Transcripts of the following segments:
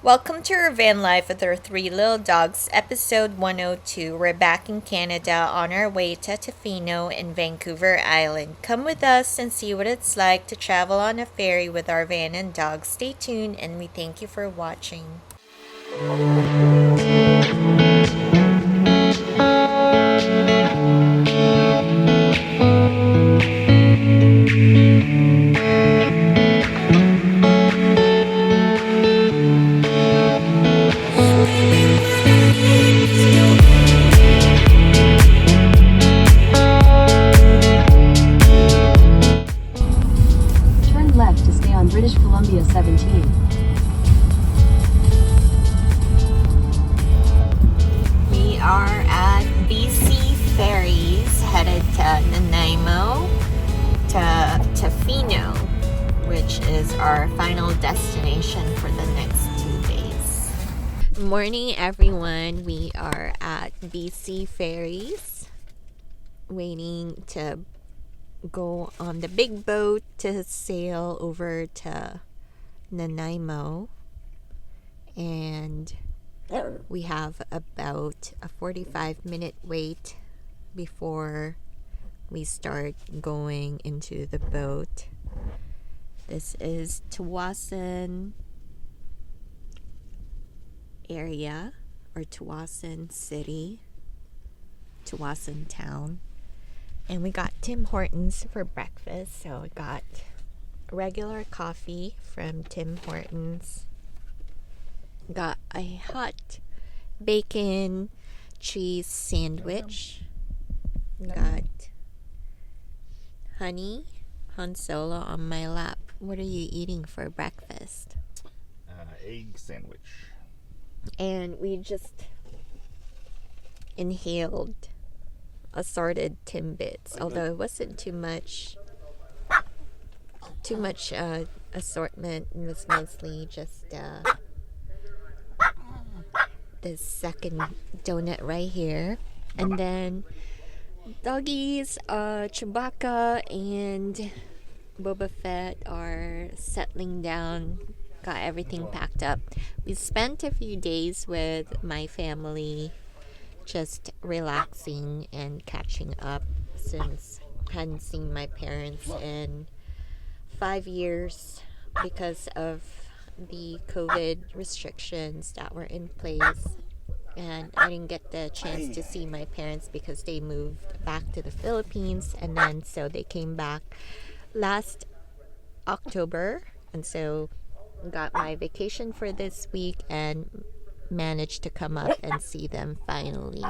Welcome to our van life with our three little dogs, episode 102. We're back in Canada on our way to Tofino in Vancouver Island. Come with us and see what it's like to travel on a ferry with our van and dogs. Stay tuned and we thank you for watching. British Columbia 17. We are at BC Ferries, headed to Nanaimo to Tofino, which is our final destination for the next 2 days. Morning, everyone. We are at BC Ferries, waiting to go on the big boat to sail over to Nanaimo, and we have about a 45-minute wait before we start going into the boat. This is Tsawwassen area, or Tsawwassen City, Tsawwassen Town. And we got Tim Hortons for breakfast. So we got regular coffee from Tim Hortons. Got a hot bacon cheese sandwich. Got honey Han Solo on my lap. What are you eating for breakfast? Egg sandwich. And we just inhaled assorted Timbits, although it wasn't too much assortment. It was mostly just this second donut right here. And then doggies, Chewbacca and BobaFett are settling down, got everything packed up. We spent a few days with my family just relaxing and catching up, since I hadn't seen my parents in 5 years because of the COVID restrictions that were in place. And I didn't get the chance to see my parents because they moved back to the Philippines, and then so they came back last October, and so got my vacation for this week and managed to come up and see them finally.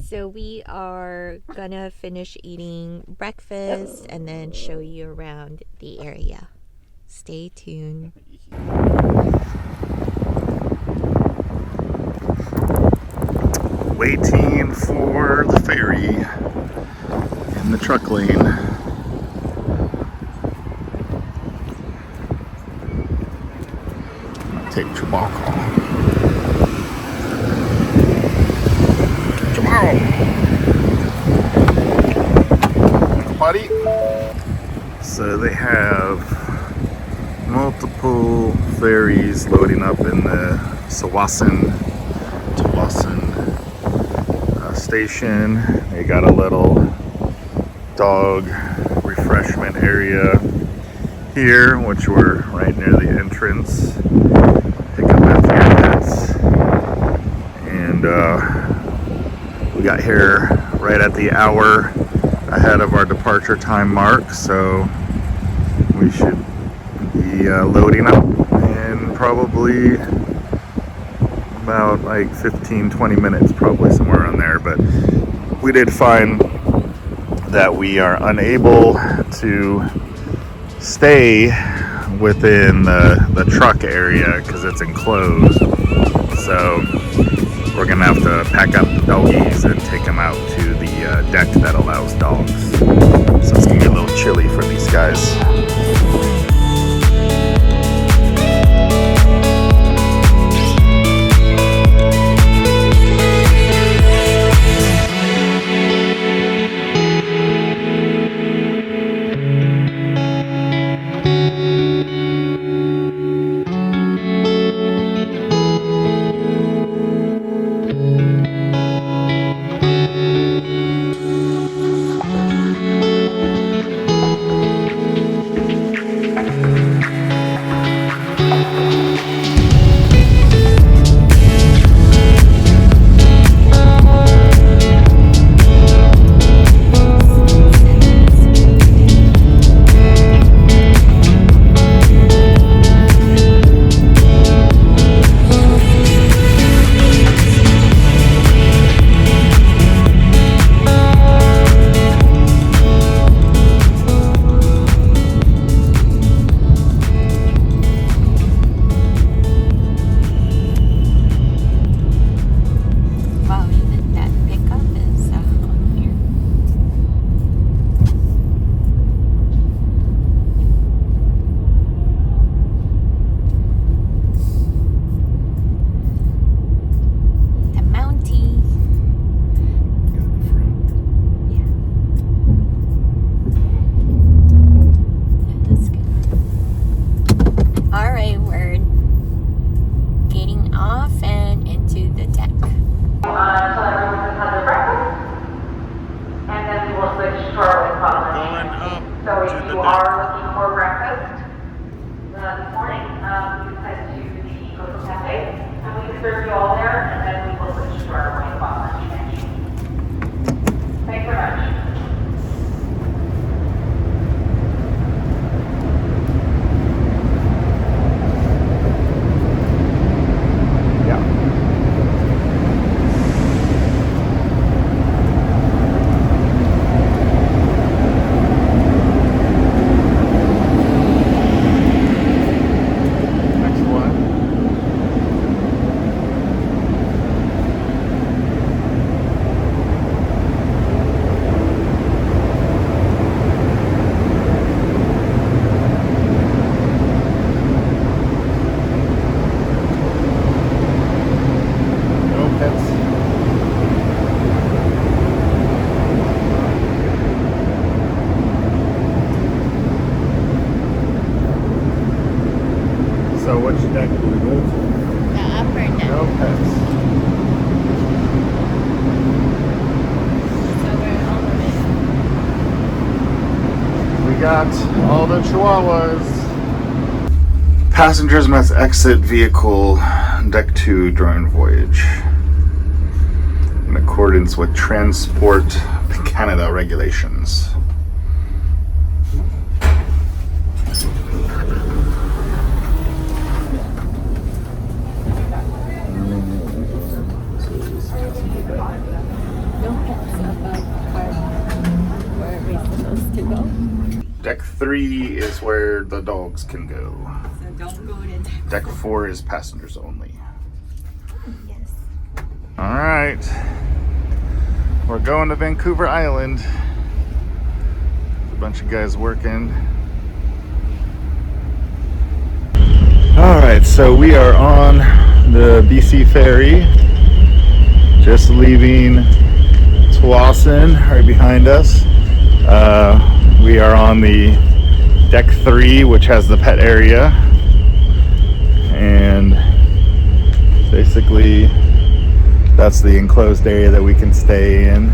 So we are gonna finish eating breakfast and then show you around the area. Stay tuned. Waiting for the ferry in the truck lane. Take Chewbacca. Buddy. So they have multiple ferries loading up in the Tsawwassen station. They got a little dog refreshment area here, which we're right near the entrance. Pick up after your pets. And we got here right at the hour ahead of our departure time mark, so we should be loading up in probably about like 15-20 minutes, probably somewhere around there. But we did find that we are unable to stay within the truck area because it's enclosed, so we're gonna have to pack up the doggies and take them out to the deck that allows dogs. So it's gonna be a little chilly for these guys. So which deck do we go to? The upper deck. No pets. So we're all of it. We got all the chihuahuas. Passengers must exit vehicle deck 2 during voyage in accordance with Transport Canada regulations. No pets above park where we're supposed to go. Deck 3 is where the dogs can go. So don't go to Deck 4 is passengers only. Yes. All right, we're going to Vancouver Island. There's a bunch of guys working. All right, so we are on the BC ferry, just leaving Tsawwassen right behind us. We are on the deck 3, which has the pet area, and basically that's the enclosed area that we can stay in,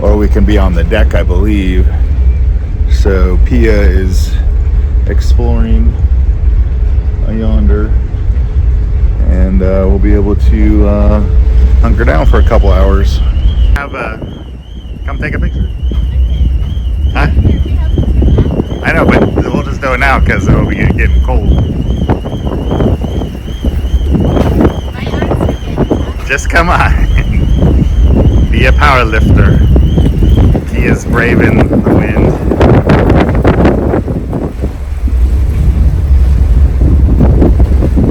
or we can be on the deck, I believe. So Pia is exploring yonder, and we'll be able to hunker down for a couple hours. Come take a picture. Huh? I know, but we'll just do it now because it'll be getting cold. My arms are getting hot. Just come on. Be a power lifter. He is braving the wind.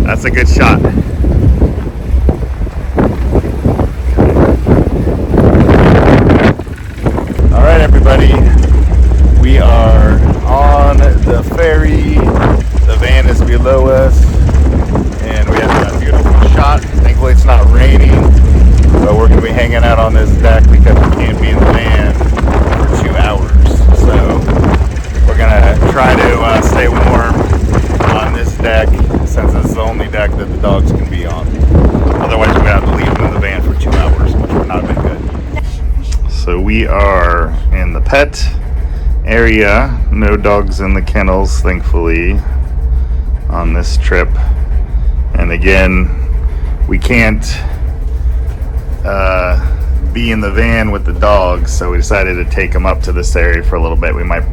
That's a good shot. All right, everybody. We are on the ferry. The van is below us, and we have a beautiful shot. Thankfully, it's not raining, but we're going to be hanging out on this deck because we can't be in the van for 2 hours. So we're going to try to stay warm on this deck, since it's the only deck that the dogs can be on. Otherwise, we have to leave them in the van for 2 hours, which would not have been good. So we are in the pet area. No dogs in the kennels, thankfully, on this trip. And again, we can't be in the van with the dogs, so we decided to take them up to this area for a little bit. We might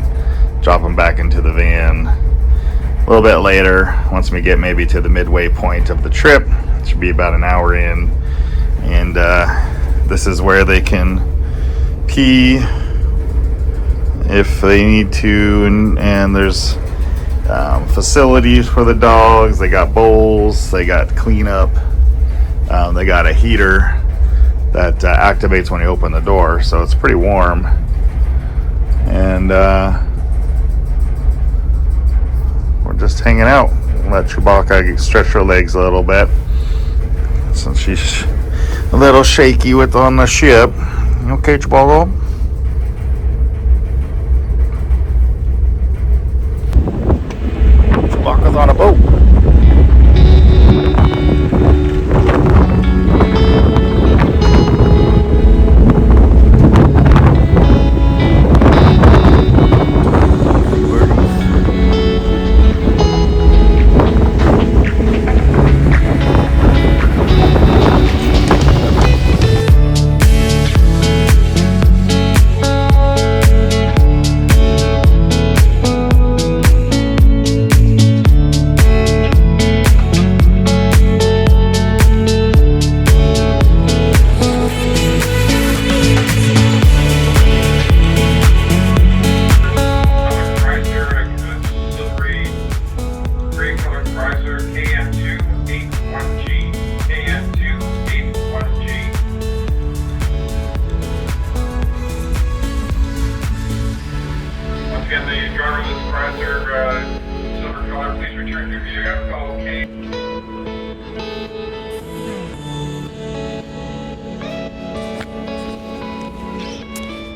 drop them back into the van a little bit later, once we get maybe to the midway point of the trip. It should be about an hour in, and this is where they can pee if they need to, and there's facilities for the dogs. They got bowls, they got cleanup, they got a heater that activates when you open the door, so it's pretty warm. And we're just hanging out. Let Chewbacca stretch her legs a little bit, since she's a little shaky on the ship. Okay, Chewbacca? Chewbacca's on a boat.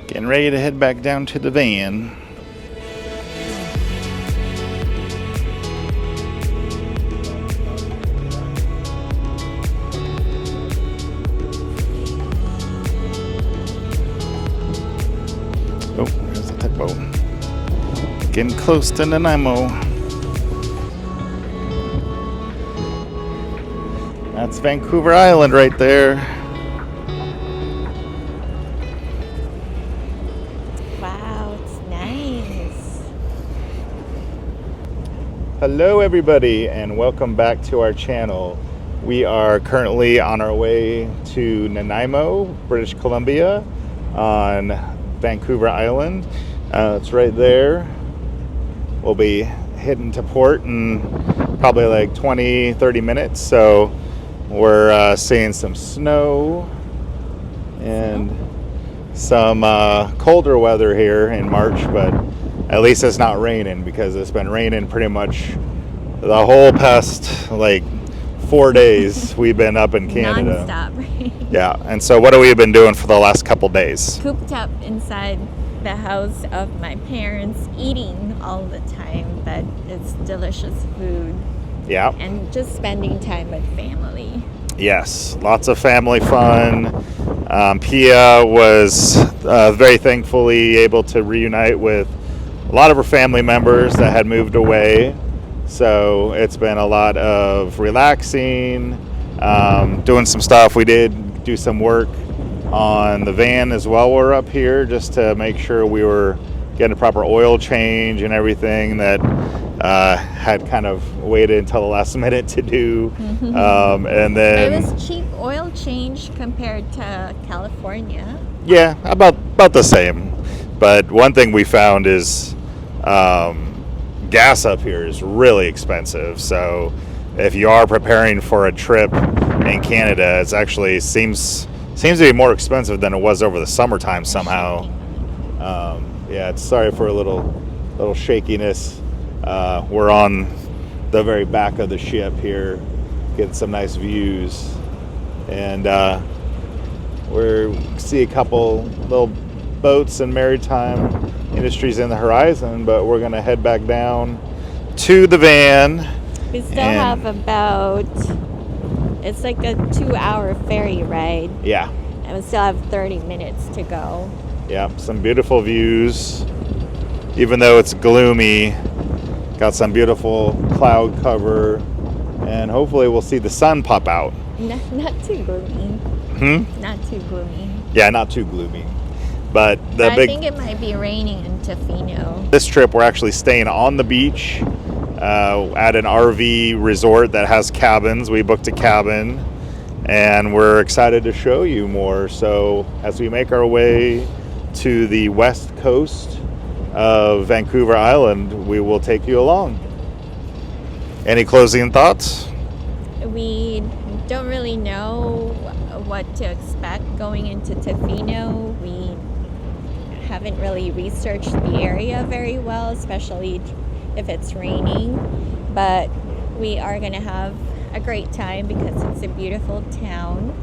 Getting ready to head back down to the van. Getting close to Nanaimo. That's Vancouver Island right there. Wow, it's nice. Hello everybody and welcome back to our channel. We are currently on our way to Nanaimo, British Columbia on Vancouver Island. It's right there. We'll be heading to port in probably like 20-30 minutes, so we're seeing some snow and some colder weather here in March, but at least it's not raining, because it's been raining pretty much the whole past like 4 days we've been up in Canada. Non-stop rain. Yeah, and so what have we been doing for the last couple days? Cooped up inside the house of my parents, eating all the time, but it's delicious food. Yeah. And just spending time with family. Yes, lots of family fun. Pia was very thankfully able to reunite with a lot of her family members that had moved away. So it's been a lot of relaxing, doing some stuff. We did do some work on the van as well. We're up here just to make sure we were getting a proper oil change and everything that had kind of waited until the last minute to do. And then it was cheap oil change compared to California. Yeah, about the same. But one thing we found is gas up here is really expensive. So if you are preparing for a trip in Canada, it's actually seems to be more expensive than it was over the summertime somehow. Yeah, it's sorry for a little shakiness. We're on the very back of the ship here, getting some nice views, and we see a couple little boats and maritime industries in the horizon, but we're going to head back down to the van. We still have about, it's like a 2-hour ferry ride. Yeah. And we still have 30 minutes to go. Yeah, some beautiful views. Even though it's gloomy, got some beautiful cloud cover, and hopefully we'll see the sun pop out. Not too gloomy. Not too gloomy. Yeah, not too gloomy. But I think it might be raining in Tofino. This trip we're actually staying on the beach at an RV resort that has cabins. We booked a cabin and we're excited to show you more. So as we make our way to the west coast of Vancouver Island, we will take you along. Any closing thoughts? We don't really know what to expect going into Tofino. We haven't really researched the area very well, especially if it's raining, but we are going to have a great time because it's a beautiful town.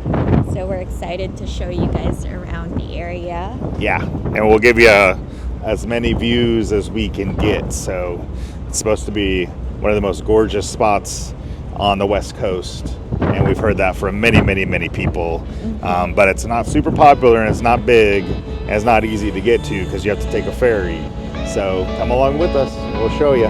So we're excited to show you guys around the area. Yeah, and we'll give you as many views as we can get. So it's supposed to be one of the most gorgeous spots on the west coast, and we've heard that from many people. But it's not super popular, and it's not big, and it's not easy to get to because you have to take a ferry. So come along with us, we'll show you.